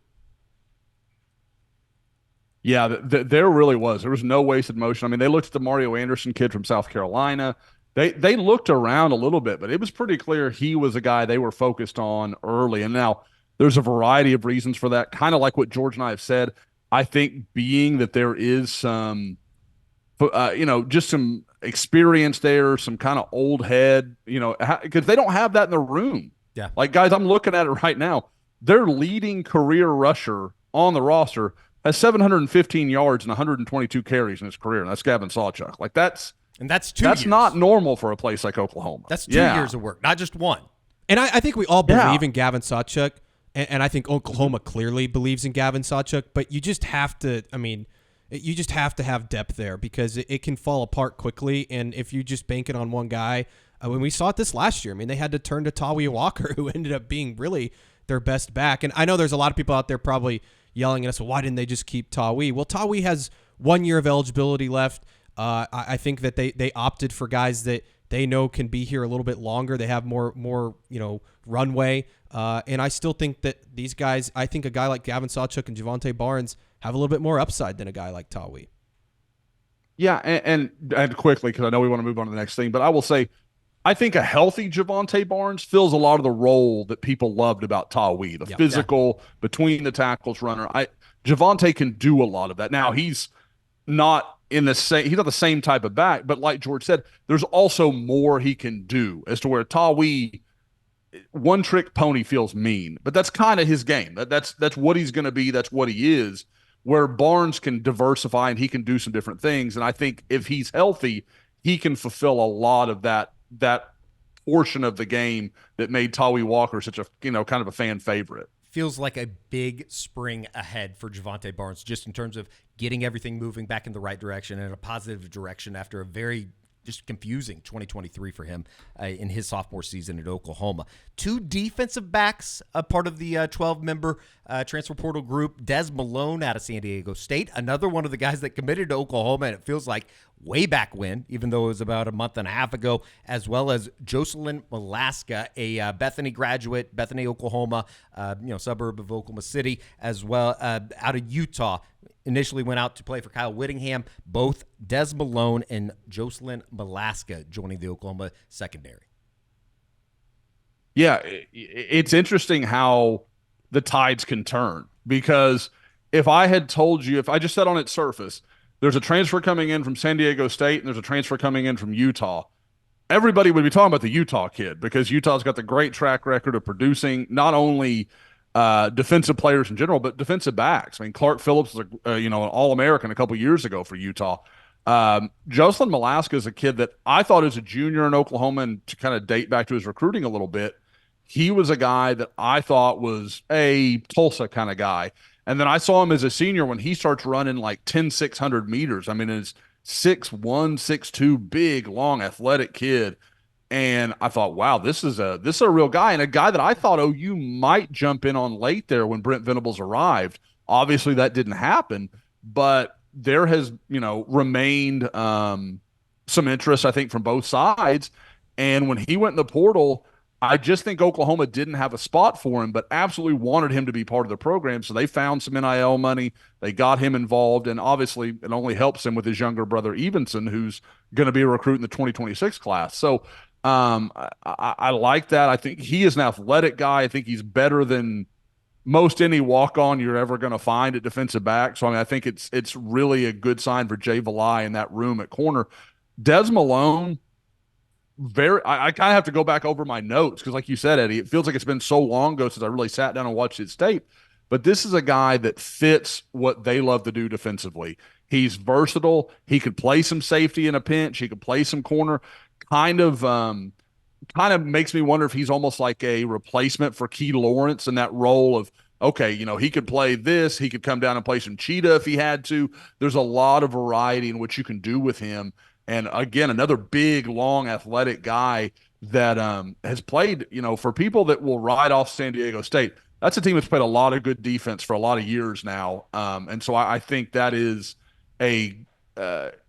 Yeah, there really was. There was no wasted motion. They looked at the Mario Anderson kid from South Carolina. They looked around a little bit, but it was pretty clear he was a guy they were focused on early. And now there's a variety of reasons for that, kind of like what George and I have said. I think being that there is some, just some experience there, some kind of old head, because they don't have that in the room. Yeah. Like, guys, I'm looking at it right now. Their leading career rusher on the roster has 715 yards and 122 carries in his career, and that's Gavin Sawchuk. Like, that's 2 years. That's not normal for a place like Oklahoma. That's 2 years of work, not just one. And I think we all believe in Gavin Sawchuk, and I think Oklahoma clearly believes in Gavin Sawchuk, but you just have to, you just have to have depth there because it can fall apart quickly, and if you just bank it on one guy, when we saw it this last year, they had to turn to Tawee Walker, who ended up being really their best back. And I know there's a lot of people out there probably yelling at us, well, why didn't they just keep Tawee? Well, Tawee has 1 year of eligibility left. I think that they opted for guys that they know can be here a little bit longer. They have more runway. And I still think that these guys, I think a guy like Gavin Sawchuk and Javonte Barnes have a little bit more upside than a guy like Tawee. Yeah, and quickly, because I know we want to move on to the next thing, but I will say, I think a healthy Javonte Barnes fills a lot of the role that people loved about Tawee, the physical, between the tackles runner. Javonte can do a lot of that. Now, he's not he's not the same type of back, but like George said, there's also more he can do as to where Tawee, one trick pony feels mean, but that's kind of his game. That's what he's going to be. That's what he is, where Barnes can diversify and he can do some different things. And I think if he's healthy, he can fulfill a lot of that portion of the game that made Tawee Walker such a, kind of a fan favorite. Feels like a big spring ahead for Javonte Barnes, just in terms of getting everything moving back in the right direction and a positive direction after a very just confusing 2023 for him in his sophomore season at Oklahoma. 2 defensive backs, a part of the 12-member transfer portal group. Des Malone out of San Diego State, another one of the guys that committed to Oklahoma, and it feels like way back when, even though it was about a month and a half ago, as well as Jocelyn Malaska, a Bethany graduate, Bethany, Oklahoma, suburb of Oklahoma City, as well out of Utah. Initially went out to play for Kyle Whittingham. Both Des Malone and Jocelyn Malaska joining the Oklahoma secondary. Yeah, it's interesting how the tides can turn, because if I just said on its surface, there's a transfer coming in from San Diego State and there's a transfer coming in from Utah, everybody would be talking about the Utah kid, because Utah's got the great track record of producing not only defensive players in general, but defensive backs. Clark Phillips was an All-American a couple years ago for Utah. Jocelyn Malaska is a kid that I thought as a junior in Oklahoma, and to kind of date back to his recruiting a little bit, he was a guy that I thought was a Tulsa kind of guy. And then I saw him as a senior when he starts running like 10,600 meters. It's 6'1", 6'2", big, long, athletic kid. And I thought, wow, this is a real guy, and a guy that I thought OU might jump in on late there when Brent Venables arrived. Obviously, that didn't happen, but there has remained some interest, I think, from both sides. And when he went in the portal, I just think Oklahoma didn't have a spot for him, but absolutely wanted him to be part of the program. So they found some NIL money. They got him involved, and obviously it only helps him with his younger brother, Evenson, who's going to be a recruit in the 2026 class. So I like that. I think he is an athletic guy. I think he's better than most any walk-on you're ever going to find at defensive back. So, I think it's really a good sign for Jay Valai in that room at corner. Des Malone, I kind of have to go back over my notes because, like you said, Eddie, it feels like it's been so long ago since I really sat down and watched his tape. But this is a guy that fits what they love to do defensively. He's versatile. He could play some safety in a pinch. He could play some corner. Kind of makes me wonder if he's almost like a replacement for Key Lawrence in that role of, okay, he could play this. He could come down and play some cheetah if he had to. There's a lot of variety in what you can do with him. And again, another big, long, athletic guy that has played, for people that will ride off San Diego State, that's a team that's played a lot of good defense for a lot of years now. And so I think that is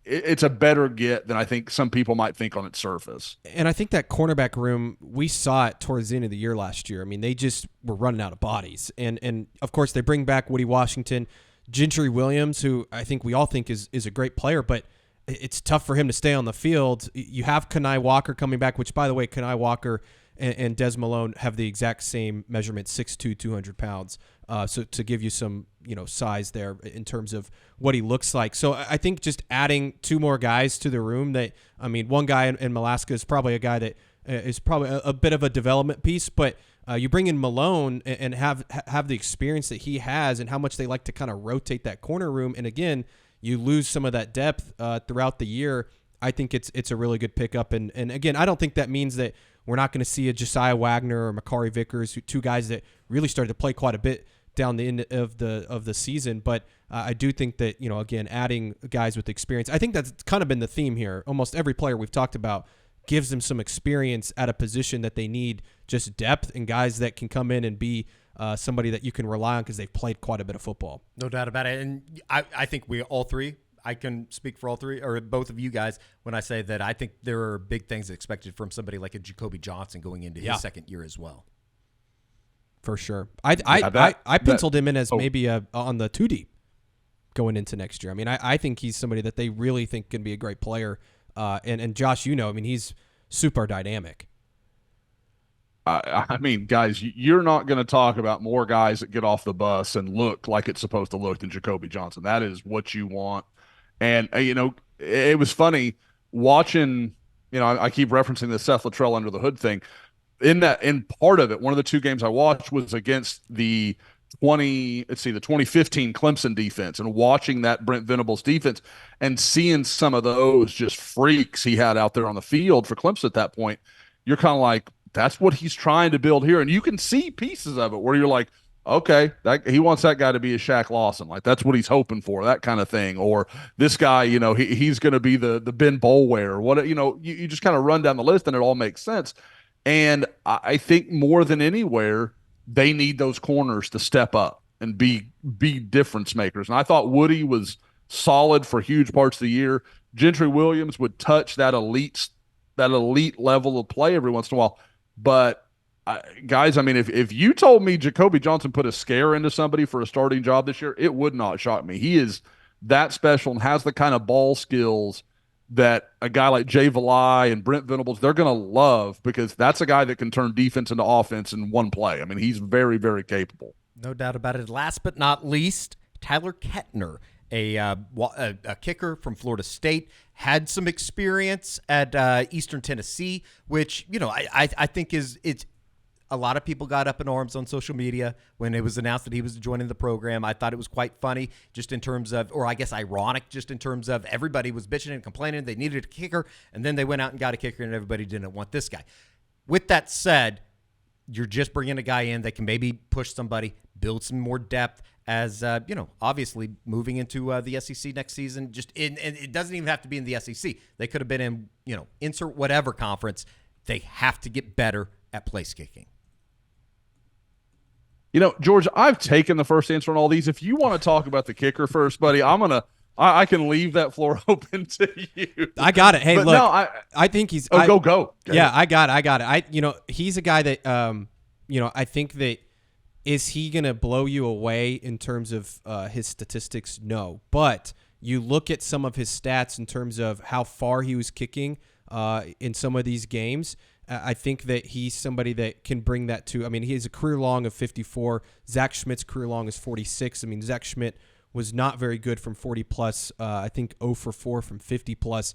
it's a better get than I think some people might think on its surface. And I think that cornerback room, we saw it towards the end of the year last year. I mean, they just were running out of bodies. And of course, they bring back Woody Washington, Gentry Williams, who I think we all think is a great player, but it's tough for him to stay on the field. You have Kenai Walker coming back, which, by the way, Kenai Walker and Des Malone have the exact same measurement, 6'2", 200 pounds. So to give you some, size there in terms of what he looks like. So I think just adding two more guys to the room one guy in Malaska is probably a guy that is probably a bit of a development piece, but you bring in Malone and have the experience that he has and how much they like to kind of rotate that corner room. And again, you lose some of that depth throughout the year. I think it's a really good pickup. And again, I don't think that means that we're not going to see a Josiah Wagner or Makari Vickers, two guys that really started to play quite a bit down the end of the season. But I do think that, again, adding guys with experience, I think that's kind of been the theme here. Almost every player we've talked about gives them some experience at a position that they need just depth and guys that can come in and be somebody that you can rely on because they've played quite a bit of football. No doubt about it. And I think we all three, I can speak for all three or both of you guys when I say that I think there are big things expected from somebody like a Jacoby Johnson going into his second year as well. For sure. I penciled him in as maybe on the 2 deep going into next year. I mean, I think he's somebody that they really think can be a great player. And Josh, he's super dynamic. I mean, guys, you're not going to talk about more guys that get off the bus and look like it's supposed to look than Jacoby Johnson. That is what you want. And, it was funny watching, I keep referencing the Seth Luttrell under the hood thing. In part of it, one of the two games I watched was against the 2015 Clemson defense, and watching that Brent Venables defense and seeing some of those just freaks he had out there on the field for Clemson at that point, you're kind of like, that's what he's trying to build here. And you can see pieces of it where you're like, okay, he wants that guy to be a Shaq Lawson. Like, that's what he's hoping for, that kind of thing. Or this guy, he's going to be the Ben Boulware or what, you just kind of run down the list and it all makes sense. And I think more than anywhere, they need those corners to step up and be difference makers. And I thought Woody was solid for huge parts of the year. Gentry Williams would touch that elite level of play every once in a while. But guys, I mean, if you told me Jacoby Johnson put a scare into somebody for a starting job this year, it would not shock me. He is that special and has the kind of ball skills that a guy like Jay Valai and Brent Venables, they're going to love, because that's a guy that can turn defense into offense in one play. I mean, he's very, very capable. No doubt about it. Last but not least, Tyler Kettner, a kicker from Florida State, had some experience at Eastern Tennessee, which, I think it's a lot of people got up in arms on social media when it was announced that he was joining the program. I thought it was quite funny just in terms of, or I guess ironic, just in terms of everybody was bitching and complaining they needed a kicker, and then they went out and got a kicker and everybody didn't want this guy. With that said, you're just bringing a guy in that can maybe push somebody, build some more depth as, obviously moving into the SEC next season. And it doesn't even have to be in the SEC. They could have been in, insert whatever conference. They have to get better at place kicking. George, I've taken the first answer on all these. If you want to talk about the kicker first, buddy, I can leave that floor open to you. I got it. Hey, but look, no, I think he's. Oh, go. Yeah, I got it. He's a guy that, I think that, is he going to blow you away in terms of his statistics? No, but you look at some of his stats in terms of how far he was kicking in some of these games. I think that he's somebody that can bring that to. I mean, he has a career long of 54. Zach Schmidt's career long is 46. I mean, Zach Schmidt was not very good from 40 plus. I think 0 for 4 from 50 plus.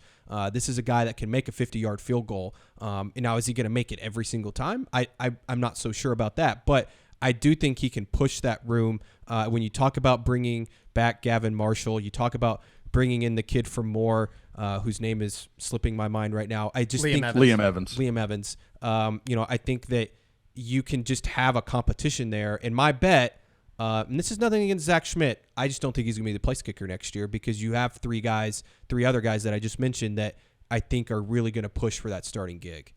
This is a guy that can make a 50-yard field goal. And now, is he going to make it every single time? I'm not so sure about that, but I do think he can push that room. When you talk about bringing back Gavin Marshall, you talk about bringing in the kid from Moore, whose name is slipping my mind right now. I just think Liam Evans. Liam Evans. I think that you can just have a competition there. And my bet, and this is nothing against Zach Schmidt, I just don't think he's going to be the place kicker next year because you have three other guys that I just mentioned that I think are really going to push for that starting gig.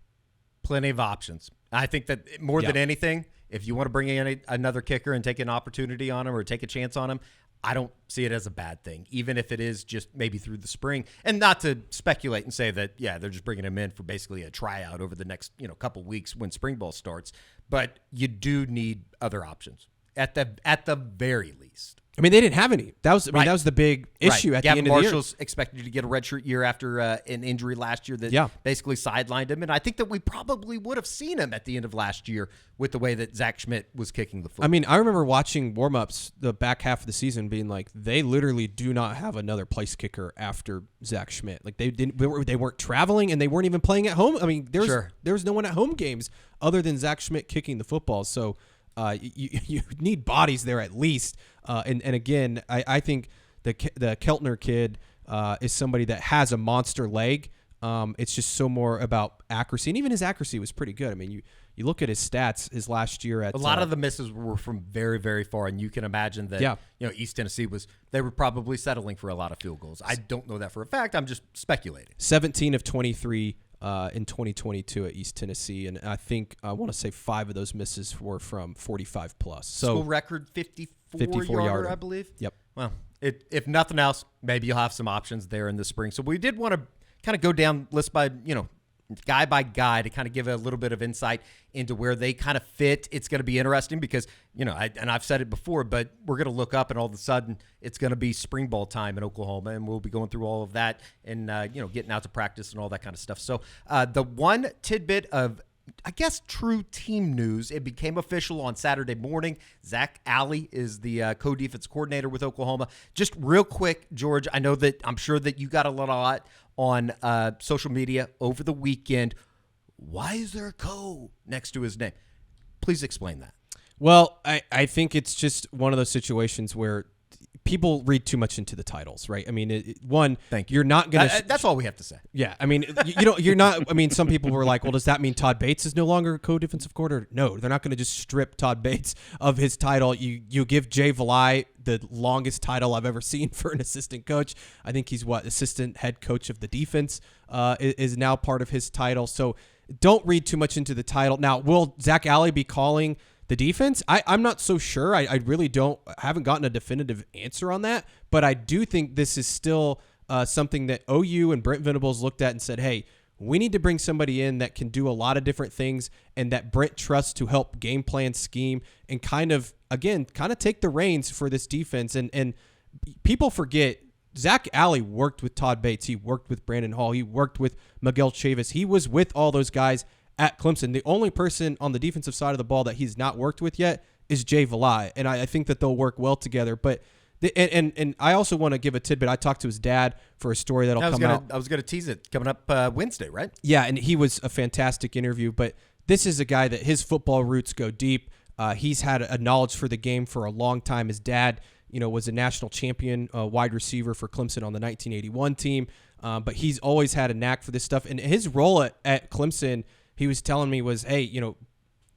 Plenty of options. I think that more than anything, if you want to bring in another kicker and take an opportunity on him or take a chance on him, I don't see it as a bad thing, even if it is just maybe through the spring. And not to speculate and say that, they're just bringing him in for basically a tryout over the next couple weeks when spring ball starts. But you do need other options at the very least. I mean, they didn't have any. That was the big issue at the end of the year. Marshall's expected to get a redshirt year after an injury last year that basically sidelined him. And I think that we probably would have seen him at the end of last year with the way that Zach Schmidt was kicking the football. I mean, I remember watching warm-ups the back half of the season being like, they literally do not have another place kicker after Zach Schmidt. Like they weren't traveling and they weren't even playing at home. I mean, there was no one at home games other than Zach Schmidt kicking the football. So you need bodies there at least. And again, I think the Keltner kid is somebody that has a monster leg. It's just so more about accuracy. And even his accuracy was pretty good. I mean, you look at his stats his last year at... A lot of the misses were from very, very far, and you can imagine that East Tennessee they were probably settling for a lot of field goals. I don't know that for a fact. I'm just speculating. 17 of 23 in 2022 at East Tennessee, and I think I want to say 5 of those misses were from 45 plus. So school record 54 yarder, I believe. Yep. Well, if nothing else, maybe you'll have some options there in the spring. So we did want to kind of go down list by guy by guy to kind of give a little bit of insight into where they kind of fit. It's going to be interesting because, I've said it before, but we're going to look up and all of a sudden it's going to be spring ball time in Oklahoma, and we'll be going through all of that and, getting out to practice and all that kind of stuff. So the one tidbit of, I guess, true team news, it became official on Saturday morning. Zach Alley is the co-defense coordinator with Oklahoma. Just real quick, George, I'm sure that you got a lot on social media over the weekend. Why is there a co next to his name? Please explain that. Well, I think it's just one of those situations where people read too much into the titles, right? I mean, thank you. You're not going to... That's all we have to say. Yeah, I mean, you're not... I mean, some people were like, well, does that mean Todd Bates is no longer a co-defensive coordinator? No, they're not going to just strip Todd Bates of his title. You give Jay Valai the longest title I've ever seen for an assistant coach. I think he's assistant head coach of the defense is now part of his title. So don't read too much into the title. Now, will Zach Alley be calling the defense? I'm not so sure. I really haven't gotten a definitive answer on that, but I do think this is still something that OU and Brent Venables looked at and said, hey, we need to bring somebody in that can do a lot of different things and that Brent trusts to help game plan, scheme, and kind of take the reins for this defense. And people forget, Zach Alley worked with Todd Bates. He worked with Brandon Hall. He worked with Miguel Chavis. He was with all those guys at Clemson. The only person on the defensive side of the ball that he's not worked with yet is Jay Valai, and I think that they'll work well together. But and I also want to give a tidbit. I talked to his dad for a story that'll come out. I was going to tease it coming up Wednesday, right? Yeah, and he was a fantastic interview. But this is a guy that his football roots go deep. He's had a knowledge for the game for a long time. His dad, was a national champion wide receiver for Clemson on the 1981 team. But he's always had a knack for this stuff. And his role at Clemson, he was telling me, was, hey,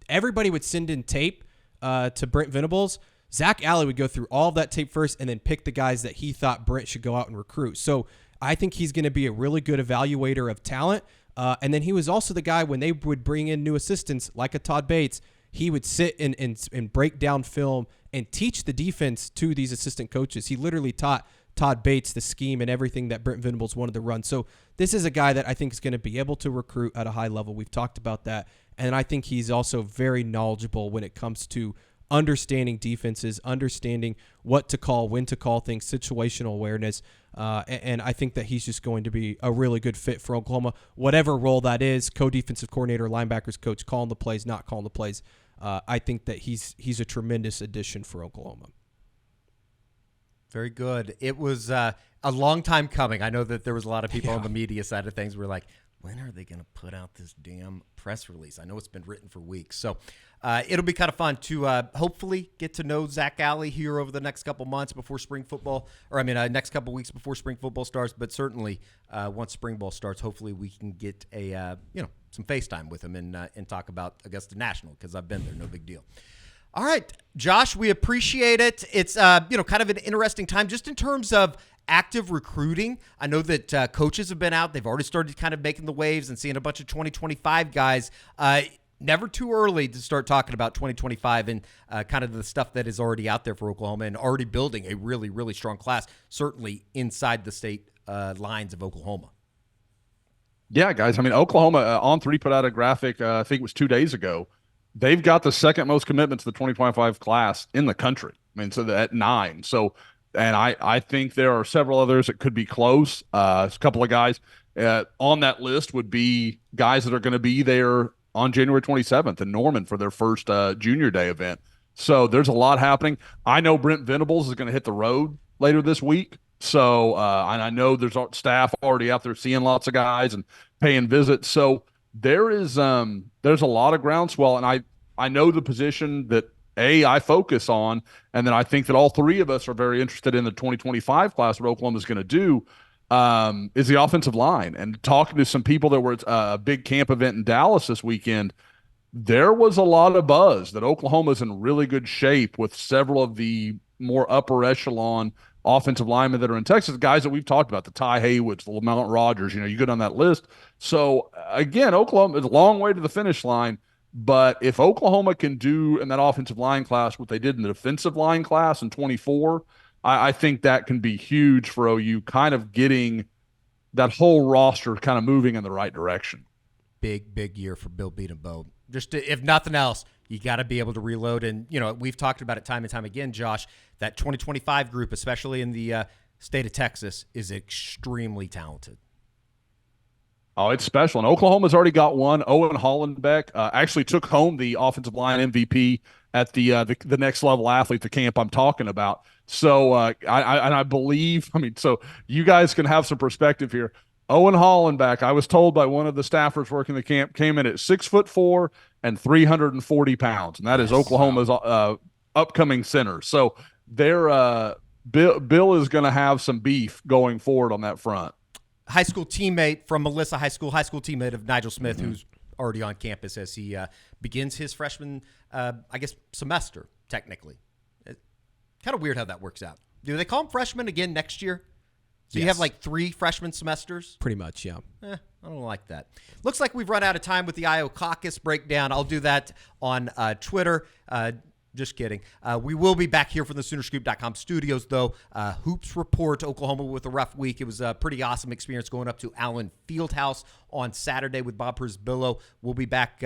everybody would send in tape to Brent Venables. Zach Alley would go through all of that tape first and then pick the guys that he thought Brent should go out and recruit. So I think he's going to be a really good evaluator of talent. And then he was also the guy when they would bring in new assistants like a Todd Bates, he would sit and break down film and teach the defense to these assistant coaches. He literally taught Todd Bates the scheme and everything that Brent Venables wanted to run. So this is a guy that I think is going to be able to recruit at a high level. We've talked about that. And I think he's also very knowledgeable when it comes to understanding defenses, understanding what to call, when to call things, situational awareness. And I think that he's just going to be a really good fit for Oklahoma, whatever role that is, co-defensive coordinator, linebackers coach, calling the plays, not calling the plays. I think that he's a tremendous addition for Oklahoma. Very good. It was a long time coming. I know that there was a lot of people on the media side of things who were like, when are they going to put out this damn press release? I know it's been written for weeks. So it'll be kind of fun to hopefully get to know Zach Alley here over the next couple months before spring football, next couple weeks before spring football starts. But certainly once spring ball starts, hopefully we can get some FaceTime with him and talk about Augusta National, because I've been there. No big deal. All right, Josh, we appreciate it. It's kind of an interesting time just in terms of active recruiting. I know that coaches have been out. They've already started kind of making the waves and seeing a bunch of 2025 guys. Never too early to start talking about 2025 and kind of the stuff that is already out there for Oklahoma and already building a really, really strong class, certainly inside the state lines of Oklahoma. Yeah, guys. I mean, Oklahoma On3 put out a graphic, I think it was 2 days ago. They've got the second most commitments to the 2025 class in the country. I mean, so at 9. So, and I think there are several others that could be close. A couple of guys on that list would be guys that are going to be there on January 27th in Norman for their first junior day event. So there's a lot happening. I know Brent Venables is going to hit the road later this week. So, and I know there's staff already out there seeing lots of guys and paying visits. So there's a lot of groundswell. And I know the position that I focus on, and then I think that all three of us are very interested in the 2025 class. What Oklahoma is going to do is the offensive line. And talking to some people that were at a big camp event in Dallas this weekend, there was a lot of buzz that Oklahoma is in really good shape with several of the more upper echelon offensive linemen that are in Texas, guys that we've talked about, the Ty Haywoods, the Lamont Rogers, you go down that list. So again, Oklahoma is a long way to the finish line. But if Oklahoma can do in that offensive line class what they did in the defensive line class in 24, I think that can be huge for OU, kind of getting that whole roster kind of moving in the right direction. Big year for Bill Beatenbow. Just if nothing else, you got to be able to reload. And, we've talked about it time and time again, Josh, that 2025 group, especially in the state of Texas, is extremely talented. Oh, it's special. And Oklahoma's already got one. Owen Hollenbeck actually took home the offensive line MVP at the next level athlete, the camp I'm talking about. So I believe, so you guys can have some perspective here. Owen Hollenbeck, I was told by one of the staffers working the camp, came in at 6'4" and 340 pounds. And that is Oklahoma's upcoming center. So Bill is going to have some beef going forward on that front. High school teammate from Melissa High School teammate of Nigel Smith, who's already on campus as he begins his freshman, semester, technically. Kind of weird how that works out. Do they call him freshman again next year? So you have like 3 freshman semesters? Pretty much, yeah. I don't like that. Looks like we've run out of time with the Iowa caucus breakdown. I'll do that on Twitter. Just kidding. We will be back here from the Soonerscoop.com studios, though. Hoops Report, Oklahoma with a rough week. It was a pretty awesome experience going up to Allen Fieldhouse on Saturday with Bob Persbillo. We'll be back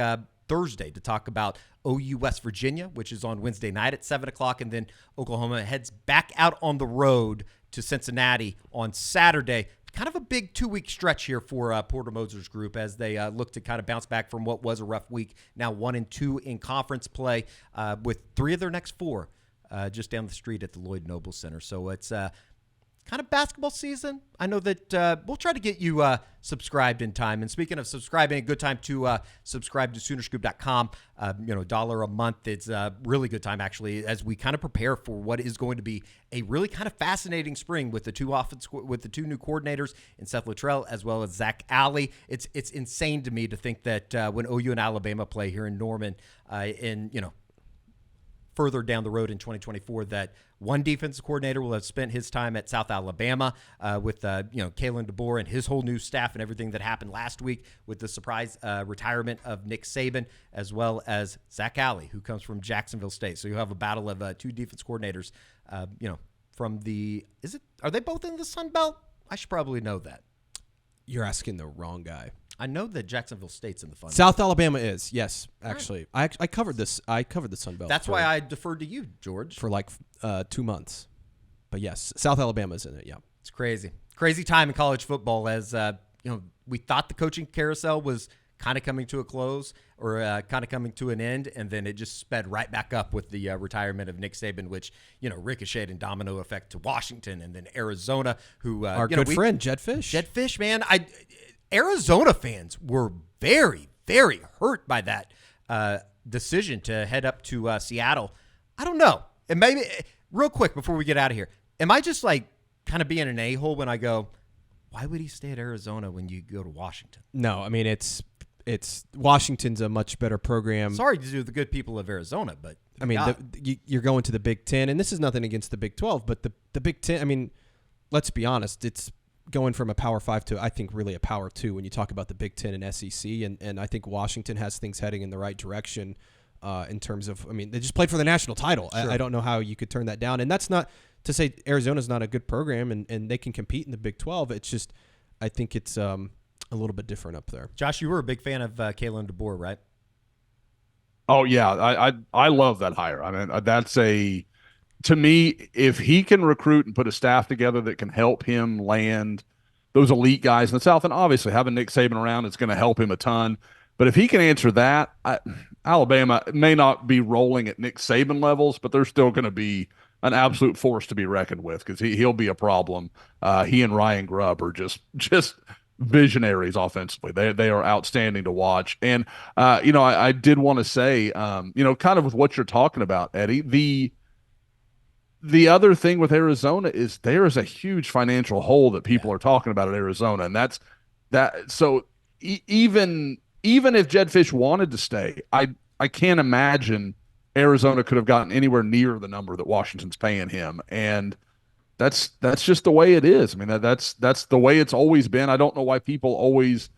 Thursday to talk about OU West Virginia, which is on Wednesday night at 7 o'clock, and then Oklahoma heads back out on the road to Cincinnati on Saturday. Kind of a big 2-week stretch here for Porter Moser's group as they look to kind of bounce back from what was a rough week. Now 1-2 in conference play with 3 of their next 4 just down the street at the Lloyd Noble Center. So it's kind of basketball season. I know that we'll try to get you subscribed in time. And speaking of subscribing, a good time to subscribe to Soonerscoop.com. $1 a month. It's a really good time, actually, as we kind of prepare for what is going to be a really kind of fascinating spring with the two new coordinators in Seth Luttrell as well as Zach Alley. It's insane to me to think that when OU and Alabama play here in Norman, further down the road in 2024, that one defensive coordinator will have spent his time at South Alabama with Kalen DeBoer and his whole new staff and everything that happened last week with the surprise retirement of Nick Saban, as well as Zach Alley, who comes from Jacksonville State. So you have a battle of 2 defense coordinators. From are they both in the Sun Belt? I should probably know that. You're asking the wrong guy. I know that Jacksonville State's in the Sun Belt. South Alabama is, yes, actually. Right. I covered this. I covered the Sun Belt. That's why I deferred to you, George. For like 2 months. But yes, South Alabama's in it, yeah. It's crazy. Crazy time in college football as, we thought the coaching carousel was kind of coming to a close or kind of coming to an end, and then it just sped right back up with the retirement of Nick Saban, which, ricocheted and domino effect to Washington and then Arizona, who... Our good friend, Jed Fish. Jed Fish, man. Arizona fans were very, very hurt by that decision to head up to Seattle. I don't know. And maybe real quick before we get out of here, am I just like kind of being an a-hole when I go, why would he stay at Arizona when you go to Washington? No, I mean it's Washington's a much better program. Sorry to the good people of Arizona, but I mean you're going to the Big Ten, and this is nothing against the Big 12, but the Big Ten. I mean, let's be honest, it's going from a Power 5 to I think really a Power 2 when you talk about the Big Ten and SEC, and I think Washington has things heading in the right direction in terms of. I mean, they just played for the national title. Sure. I don't know how you could turn that down, and that's not to say Arizona's not a good program and they can compete in the Big 12. It's just I think it's a little bit different up there. Josh, you were a big fan of Kalen DeBoer, right? Oh yeah, I love that hire. I mean, to me, if he can recruit and put a staff together that can help him land those elite guys in the South, and obviously having Nick Saban around is going to help him a ton. But if he can answer that, Alabama may not be rolling at Nick Saban levels, but they're still going to be an absolute force to be reckoned with because he'll be a problem. He and Ryan Grubb are just visionaries offensively. They are outstanding to watch. And I did want to say, kind of with what you're talking about, Eddie, the other thing with Arizona is there is a huge financial hole that people are talking about at Arizona, and that's that. So even if Jed Fish wanted to stay, I can't imagine Arizona could have gotten anywhere near the number that Washington's paying him, and that's just the way it is. I mean, that's the way it's always been. I don't know why people always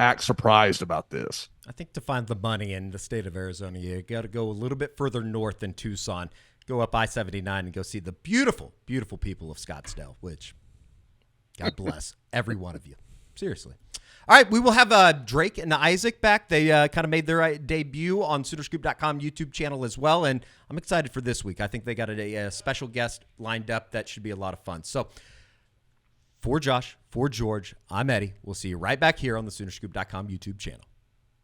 act surprised about this. I think to find the money in the state of Arizona, you got to go a little bit further north than Tucson. Go up I-79 and go see the beautiful, beautiful people of Scottsdale, which God bless every one of you. Seriously. All right, we will have Drake and Isaac back. They kind of made their debut on Soonerscoop.com YouTube channel as well, and I'm excited for this week. I think they got a special guest lined up that should be a lot of fun. So for Josh, for George, I'm Eddie. We'll see you right back here on the Soonerscoop.com YouTube channel.